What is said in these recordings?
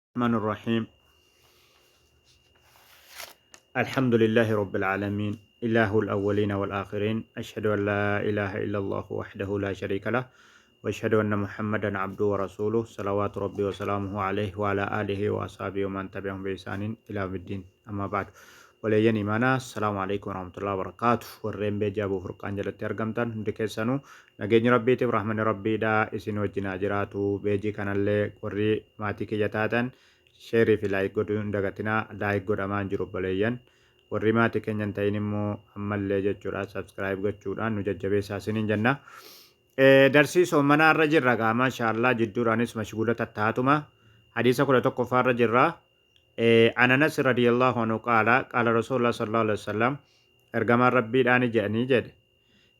الرحمن الرحيم. الحمد لله رب العالمين، إله الأولين والآخرين. أشهد أن لا إله إلا الله وحده لا شريك له، وأشهد أن محمدا عبده ورسوله، صلوات ربي وسلامه عليه وعلى آله وأصحابه ومن تبعهم بإحسان إلى يوم الدين. أما بعد، وليين إيمانا، السلام عليكم ورحمة الله وبركاته. ورين بيجابو فرقان جلت أرقمتن دكيسانو نجيني ربي تبرحمن ربي دا إسين وجنا جراتو بيجي كان اللي وري ماتي كجتاتن sheerii fi laayik godhuu hin dagatinaa. Laayik godhamaan jiru obboleeyyan. Warri maatii keenyan ta'in immoo ammallee jechuudha sabskiraayib gochuudhaan nu jajjabeessaa isiniin jenna. Darsii soommanaa irra jirra gaa maashaallah, jidduudhaanis mashguula tattaatuma. Hadiisa 11 irra jirra. An Anas radiyallahu anhu qaala rasuulullah sallallahu alaihi wasallam, ergamaan rabbiidhaan jedhanii jedhe,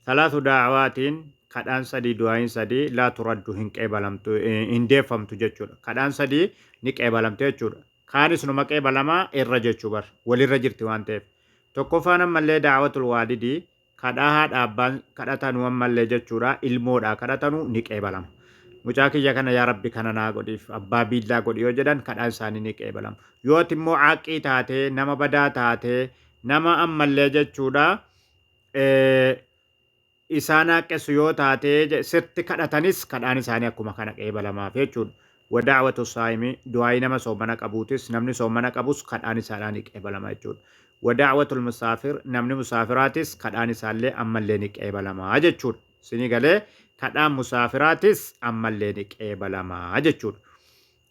salaatu daawaatiin kadhaan sadii du'aayin sadii laa turaddu hin qeebalamtu hin deeffamtu jechuudha. Kadhaan sadii ni qeebalamte jechuudha. Kaanis numa qeebalamaa irra jechuu bar walirra jirti waan ta'eef. Tokkoffaan ammallee daawatul waalidii kadhaa haadha abbaan kadhatanuu ammallee jechuudha. Ilmoodhaa kadhatanuu ni qeebalama. Mucaa kiyya kana yaa rabbi kana naa godhiif abbaa biillaa godhi yoo jedhan kadhaan isaanii ni qeebalama. Yooti immoo caaqii taatee nama badaa taatee nama ammallee jechuudha isaan haqqesu yoo taatee sirti kadhatanis kadhaan isaanii akkuma kana qeebalamaaf jechuudha. Wadaawwatu saayimii du'aayi nama soomana qabuutis namni soomana qabus kadhaan isaanii ni qeebalama jechuudha. Wadaawwatul musaafir namni musaafiraatis kadhaan isaallee ammallee ni qeebalamaa jechuudha. Sini galee kadhaan musaafiraatis ammallee ni qeebalamaa jechuudha.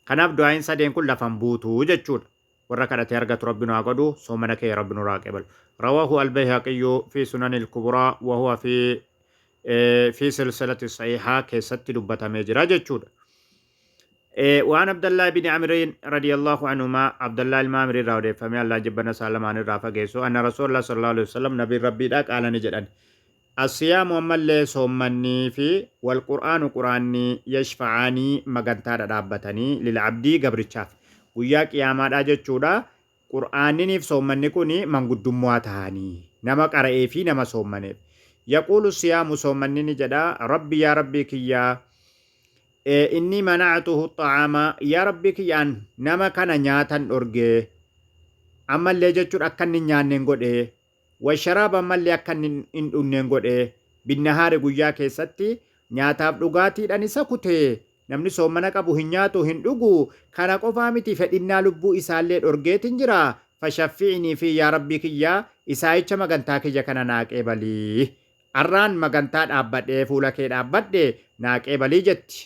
Kanaaf du'aayin sadeen kun lafan buutuu jechuudha. Warra kadhatee argatu rabbi nu haa godhu, soomana kee rabbi nu haa qeebalu. رواه البيهقي في سنن الكبرى وهو في سلسلة الصحيحة كيست دبة مجرى جتشود. وعن عبد الله بن عمرو رضي الله عنهما، عبد الله المامري راودي فمي الله جبنا سلمان الرافع جيسو أن رسول الله صلى الله عليه وسلم نبي ربي داك قال نجدن الصيام ومل صومني في والقرآن قرآني يشفعاني مغنتا دابتني للعبدي قبرتشاف وياك يا ما جتشودا. Qur'aaniniif soommanni kun manguddummaa ta'anii nama qara'ee fi nama soommaneef. Yaquulu siyaamu soommanni ni jedha, rabbi yaa rabbii kiyyaa inni mana'atuhu xaa'ama, yaa rabbii kiyyaan nama kana nyaatan dhorgee ammallee jechuudha akka inni nyaanneen godhee washaraaba ammallee akka inni hin dhugneen godhee binnahaari guyyaa keessatti nyaataaf dhugaatiidhaan isa kutee namni soomana qabu hin nyaatu hin dhugu kana qofaa miti fedhinnaa lubbuu isaallee dhorgeetin jira. Fashaffi'inii fi yaa rabbii kiyyaa isaayicha magantaa kiyya kana naa qeebalii. Arraan magantaa dhaabbadhee fuula kee dhaabbadhe naa qeebalii jetti.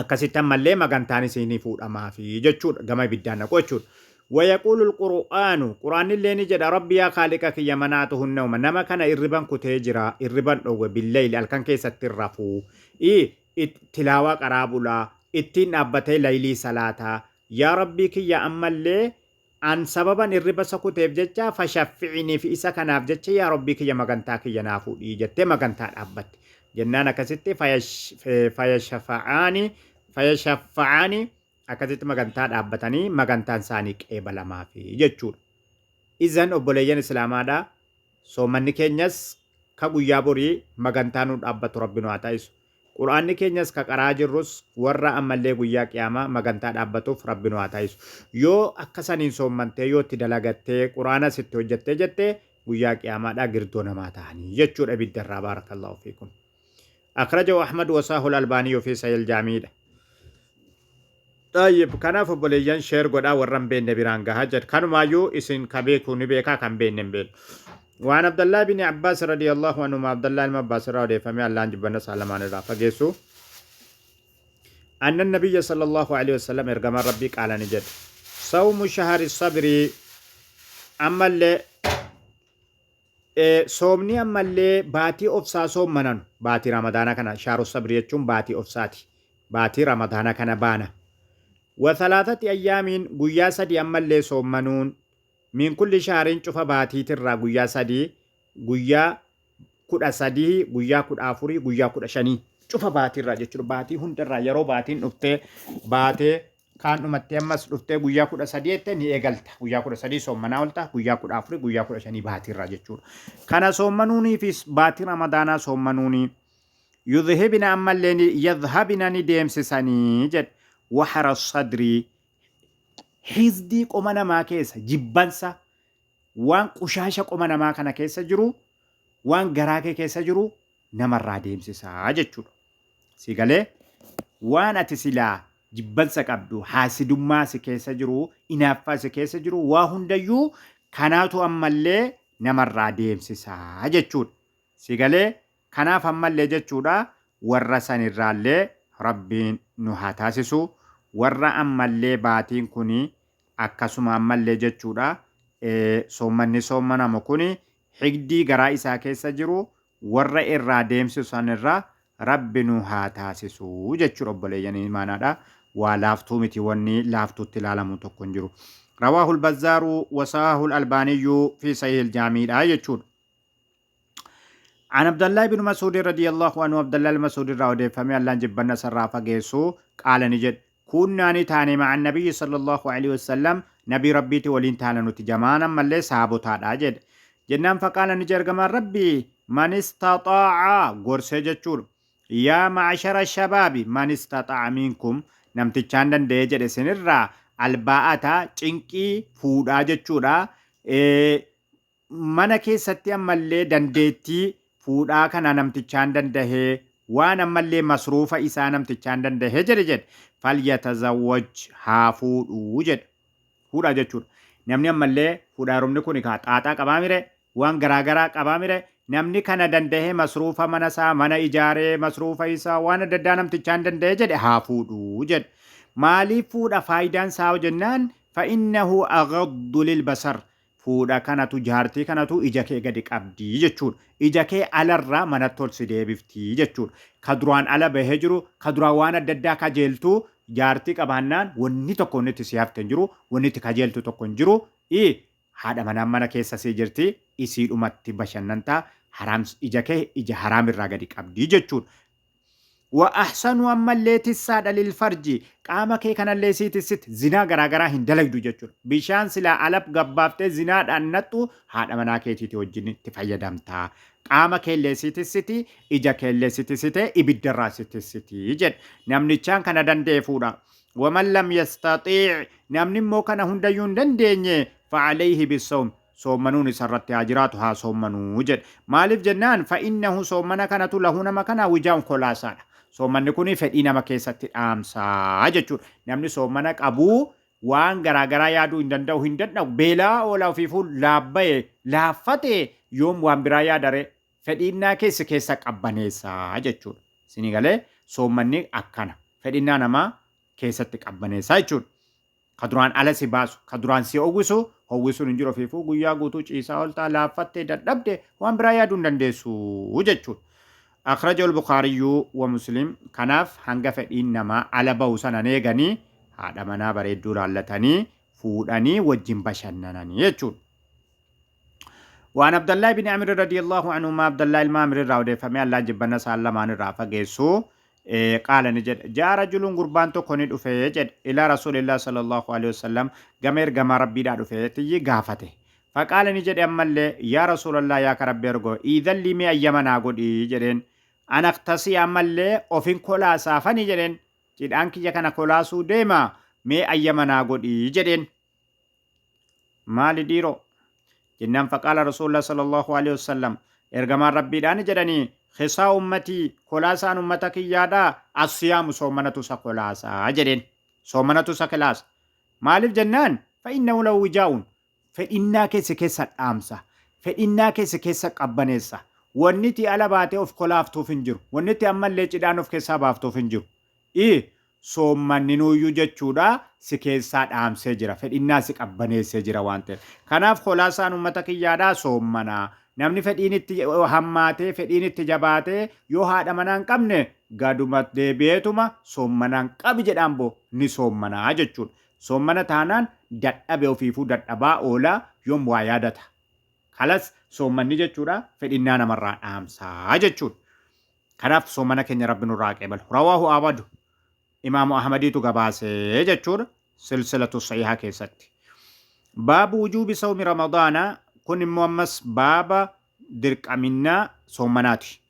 Akkasitti ammallee magantaan isinii fuudhamaafi jechuudha gama ibiddaan naqu jechuudha. ويقول القرآن قرآن اللي نجد ربي يا خالق كي مناته النوم نما كان إربان كتجرا إربان أو بالليل الكن كيس الترفو تلاوة قرابولا اتين أبتي ليلي صلاة يا ربي كي يا أمالي عن سببا إربا سكوتيف جتشا فشفعني في إسا كناف جتشا يا ربي كي مغانتا كي ينافو إيجت مغانتا أبت جنانا كستي فيشفعاني akkasitti magantaa dhaabbatanii magantaan isaanii qeebalamaafi jechuudha. Izan obboleeyyan islaamaadhaa soomanni keenyas ka guyyaa borii magantaa nu dhaabbatu rabbi nu haa taasisu. Quraanni keenyas ka qaraa jirrus warra ammallee guyyaa qiyaamaa magantaa dhaabbatuuf rabbi nu haa taasisu. Yoo akkasaniin soomantee yoo itti dalagattee quraanas itti hojjettee jettee guyyaa qiyaamaadhaa girdoo namaa ta'anii jechuudha ibiddarraa baarakallahu fiikum. Akhrajahu Ahmad wasaahu al-Albaanii fi Sahih al-Jaamiidha. طيب كناف بوليان شير غدا ورم بين نبيران غاجت كانوا مايو اسن كبيكو نبيكا كان بين نبيل. وعن عبد الله بن عباس رضي الله عنه عبد الله بن عباس رضي فمي الله جبنا سلمان رافقيسو أن النبي صلى الله عليه وسلم ارغم ربي قال نجد صوم شهر الصبر أمال صومني أمال باتي أفسا صوم منن باتي رمضان كان شهر الصبر يجون باتي أفساتي باتي رمضان كان بانا وثلاثة أيام قيا سدي أما اللي صومنون من كل شهر شوف باتي ترى قيا سدي قيا كود سدي قيا كود أفوري قيا كود شني شوف باتي الرجل شوف باتي هون ترى يرو باتي نفته باتي كان نمتيمس نفته قيا كود سدي تني إقلت قيا كود سدي صومنا ولتا قيا كود أفوري قيا كود شني باتي الرجل شوف كان صومنوني في باتي رمضان صومنوني يذهبنا أما اللي يذهبنا نديم سساني جد وحر الصدر حزدي قمنا ما كيس جبنسا وان قشاشة قمنا ما كان كيس جرو وان غراكي كيس جرو نمر deemsisaa jechuudha. Si galee waan ati silaa jibbansa qabdu haasidummaa si keessa jiru inaaffaa si keessa jiru waa hundayyuu kanaatu ammallee namarraa deemsisaa jechuudha. Si galee kanaaf ammallee jechuudha warra sanirraallee rabbiin nu haa taasisu warra ammallee baatiin kuni akkasuma ammallee jechuudha soommanni soommanamu kuni higdii garaa isaa keessa jiru warra irraa deemsisan irraa rabbi nu haa taasisu jechuudha obboleeyyanii maanaadha waa laaftuu miti wanni laaftuutti ilaalamu tokko hin jiru. رواه البزار وصححه الألباني في صحيح الجامع يجود عن عبد الله بن مسعود رضي الله عنه عبد الله المسعود راودي فمي الله جبنا سرافة جيسو قال نجد كنا نتاني مع النبي صلى الله عليه وسلم نبي ربي تولين تانا نتجمانا ملي سابو تادا جد جنان فقال نجر جمال ربي من استطاع غرسي جتشور يا معشر الشباب من استطاع منكم نمتشاندن دي جد سنرا الباءتا cinqii fuudhaa jechuudha mana keessatti ammallee dandeettii fuudhaa kana namtichaan dandahee waan ammallee masruufa isaa namtichaan dandahee jedhe falyatazawwaj haa fuudhuu jedhe fuudhaa jechuudha namni ammallee fuudhaa rumni kun xaaxaa qabaa mire waan garaagaraa qabaa mire namni kana dandahee masruufa mana isaa mana ijaaree masruufa isaa waan adda addaa namtichaan dandahee jedhe haa fuudhuu jedhe maaliif fuudha faayidaan isaa jennaan fa'innahu aghaddu lilbasar fuudha kanatu jaartii kanatu ija kee gadi qabdii jechuudha ija kee alarraa manatti ol si deebiftii jechuudha ka duraan ala bahee jiru ka duraan waan adda addaa kajeeltuu jaartii qabaannaan wanni tokko inni itti si hafte hin jiru wanni itti kajeeltu tokko hin jiru haadha manaan mana keessa si jirti isii dhumatti bashannantaa ija kee ija haraamirraa gadi qabdii jechuudha. وأحسن أما اللي تساد للفرج قام كي كان اللي سيت زنا غراغرا هندلك دو جچور بيشان سلا ألب غبافته زنا أنتو هذا مناكي توجين تفايدامتا قام كي اللي سيت إجا كي اللي سيت إبدرا سيت جد نمني چان كان دندي فودا ومن لم يستطيع نمني مو كان هنديون دندي فعليه بالصوم صومنون سرت أجراتها صومنو جد مالف جنان فإنه صومنا كانت له نما كان وجاء خلاصا Soommanni kun fedhii nama keessatti dhaamsaa jechuudha. Namni soommana qabu waan garaagaraa yaaduu hin danda'u hin danda'u beelaa oolaa ofiifuu laabbayee laaffatee yoom waan biraa yaadare fedhiinnaa keessa qabbaneessaa jechuudha. Sinii galee soommanni akkana fedhiinnaa namaa keessatti qabbaneessaa jechuudha. Ka duraan ala si baasu ka duraan si howwisuun hin jiru ofiifuu guyyaa guutuu ciisaa ooltaa laaffattee dadhabde waan biraa yaaduu hin dandeessu jechuudha. أخرجه البخاري ومسلم كناف هنگا فإن نما على بوسنا نيغني هذا منا بريد دور اللتاني فوداني وجن بشنناني يجون وعن عبد الله بن عمرو رضي الله عنهما عبد الله المامر راودي فمي الله جبنا سالمان رافا جيسو قال نجد جاء رجل قربان تو كوني دفه جد إلى رسول الله صلى الله عليه وسلم غمير غما ربي دا دفه تي غافته فقال نجد أمال يا رسول الله يا كربي رغو إذا لي مي أيامنا قد جدين أنا اقتصي أمالي أوفين كولاسا فاني جدين جد أنكي جاكنا كولاسو ديما مي أيامنا قد جدين مالي ديرو جنان فقال رسول الله صلى الله عليه وسلم إرغمان ربي داني جدني خسا أمتي كولاسا أمتك يادا الصيام صومنة سا كولاسا جدين صومنة سا كلاس مالي جنان فإنه لو وجاون فإننا كيس الأمسة فإننا كيس قبنيسة ونتي على باتي أوف كلافتو فنجر ونتي أما اللي جدان أوف كيسا بافتو فنجر soommanninuu iyyuu jechuudha si keessaa dhaamsee jira fedhinnaa si qabbaneessee jira waan ta'eef kanaaf kholaasaan uummata kiyyaadhaa soommanaa namni fedhiin itti hammaatee fedhiin itti jabaatee yoo haadha manaa hin qabne gaduma deebi'eetuma soommanaan qabi jedhaan boo ni soommanaa jechuudha soommana taanaan dadhabe ofiifuu dadhabaa oolaa yoom waa yaadata kalas soommanni jechuudha fedhinnaa namarraa dhaamsaa jechuudha kanaaf soommana keenya rabbi nurraa qeebalu rawaahu abadu إمام أحمدي تقباسه جتشور سلسلة الصحيحة كيست باب وجوب صوم رمضان كن مؤمس باب درك أمنا صومناتي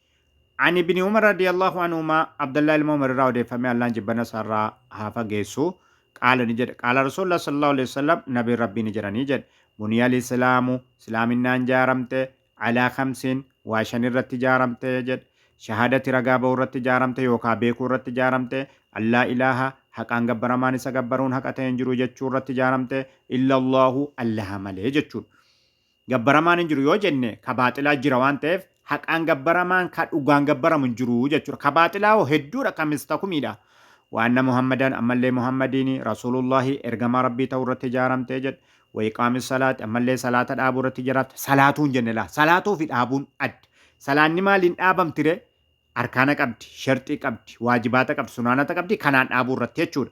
عن ابن عمر رضي الله عنهما عبد الله المؤمن راودي فمي الله جبنا سرا هافا جيسو قال نجد قال رسول الله صلى الله عليه وسلم نبي ربي نجر نجد بني الإسلام سلام النان جارمت على 5 واشن الرت جارمت جد شهادة رقابة الرت جارمت يوكا بيكو الرت جارمت الله إله حق أن جبرمان سجبرون حق تنجرو جتشو الرت جارمت إلا الله الله ملي جتشو جبرمان انجرو يو جنة كباطلا جروان تيف haqaan gabbaramaan kan dhugaan gabbaramu hin jiru jechuudha. Kabaaxilaa hedduudha kan mistakumiidha. Waanna Muhammadan ammallee Muhammadiini Rasuulullaahi ergamaa Rabbii ta'uu irratti ijaaramtee jedha. Wayiqaami salaati ammallee salaata dhaabuu irratti ijaaramte. Salaatuun jenne laa. Salaatuu fi dhaabuun adda. Salaanni maaliin dhaabamtire? Arkaana qabdi, sharxii qabdi, waajibaata qabdi, sunaanata qabdi kanaan dhaabuu irratti jechuudha.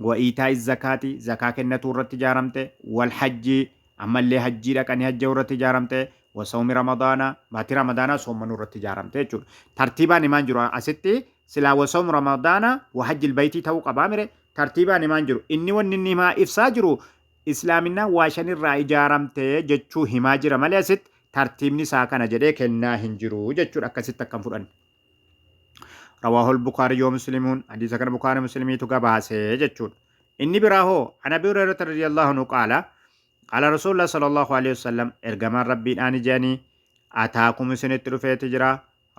Wa'iitaa zakaati zakaa kennatuu irratti ijaaramte. Wal hajjii ammallee hajjii dhaqanii hajjaa irratti ijaaramte. وصوم رمضان باتي رمضان صوم من رتي جارم تيجور ترتيبا نمان جرو أستي سلا وصوم رمضان وحج البيت تو قبامره ترتيبا نمان جرو إني ونني ما إفساجرو إسلامنا واشن الرأي جارم تيجو هماجر مالي أست ترتيبني ساكنا جدي كنا هنجرو جتشور أكست كم فرن رواه البخاري ومسلمون حديث كان البخاري مسلمي تقباسه جتشور إني براهو أنا بيرة رضي الله عنه قال قال رسول الله صلى الله عليه وسلم ارجمان ربي آني جاني أتاكم سنة رفيت جرا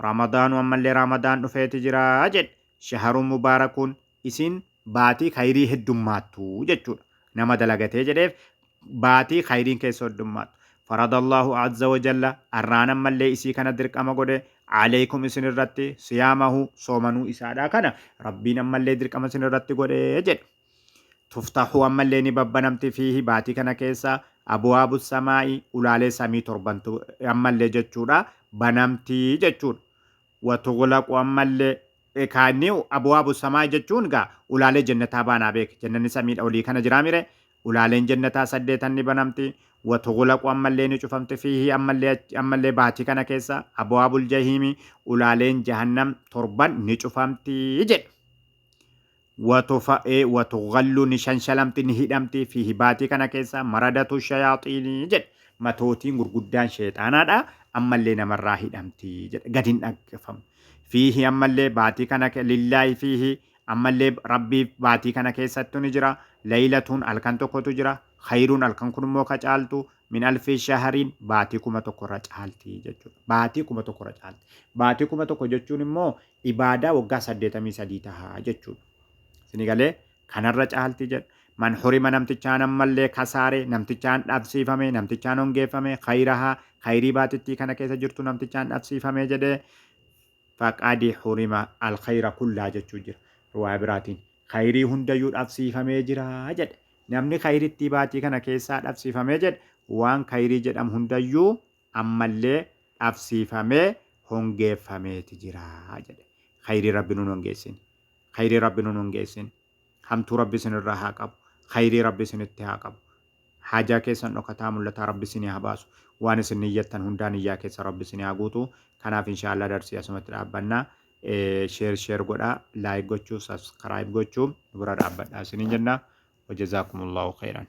رمضان ومن رمضان رفيت جرا أجد شهر مبارك إسين باتي خيري هدوماتو جتشور نما دلغتي جديف باتي خيرين كيسو هدومات فرض الله عز وجل أرانا ملي إسي كان درك أما قده عليكم إسن الرتي صيامه صومنو إسادا كان ربنا ملي درك أما سن الرتي قده أجد تفتحوا أما اللي نببنمت فيه باتي كان كيسا أبواب السماء أولالي سمي تربنتو أما اللي جتشورا بنمتي جتشور وتغلق أما اللي كانيو أبواب السماء جتشونغا أولالي جنتا بانا بيك جنن سمي الأولي كان جراميري أولالي جنتا سديتن بنمتي وتغلق أما اللي نشوفمت فيه أما اللي باتي كان كيسا أبواب الجحيم أولالي جهنم تربن نشوفمتي جت وتغلو نشان شلمتي نهدمتي في هباتي كان كيسا مردة الشياطين جد متوتين غرغدان شيطانا دا أما اللي نمرا هدمتي جد قدين أقفم فيه أما اللي باتي كان لله فيه أما اللي ربي باتي كان كيسا تنجرا ليلة الكنتو كتجرا خير الكن كنمو كجالتو من 1000 شهرين باتي كما تقرأ جالتي جد باتي كما تقرأ جالتي باتي كما تقرأ جد مو إبادة وقا سدتمي سديتها جد Sinigalee kanarra caalti jedha. Man horima namtichaan ammallee kasaare namtichaan dhabsiifame namtichaan hongeeffame khayrii baatittii kana keessa jirtu namtichaan dhabsiifame jedhee faqaadi horima alkhayra kullaa jechuu jira. Ruwaa biraatiin khayrii hundayyuu dhabsiifamee jira jedhe. Namni khayrittii baatii kana keessaa dhabsiifamee jedhe waan khayrii jedhamu hundayyuu ammallee dhabsiifamee hongeeffameeti jira jedhe. Khayrii rabbi nun hongeessin. خيري ربي نون جيسين همتو ربي سن الرها قب خيري ربي سن اتها قب حاجة كيسن نكتام لتا ربي سن هباسو وانا سن نيتن هندانية كيس ربي سن هاقوتو كان في إن شاء الله درسي اسمت رابنا شير قدا لايك قوچو سبسكرايب قوچو برا رابنا سنين جنة وجزاكم الله خيرا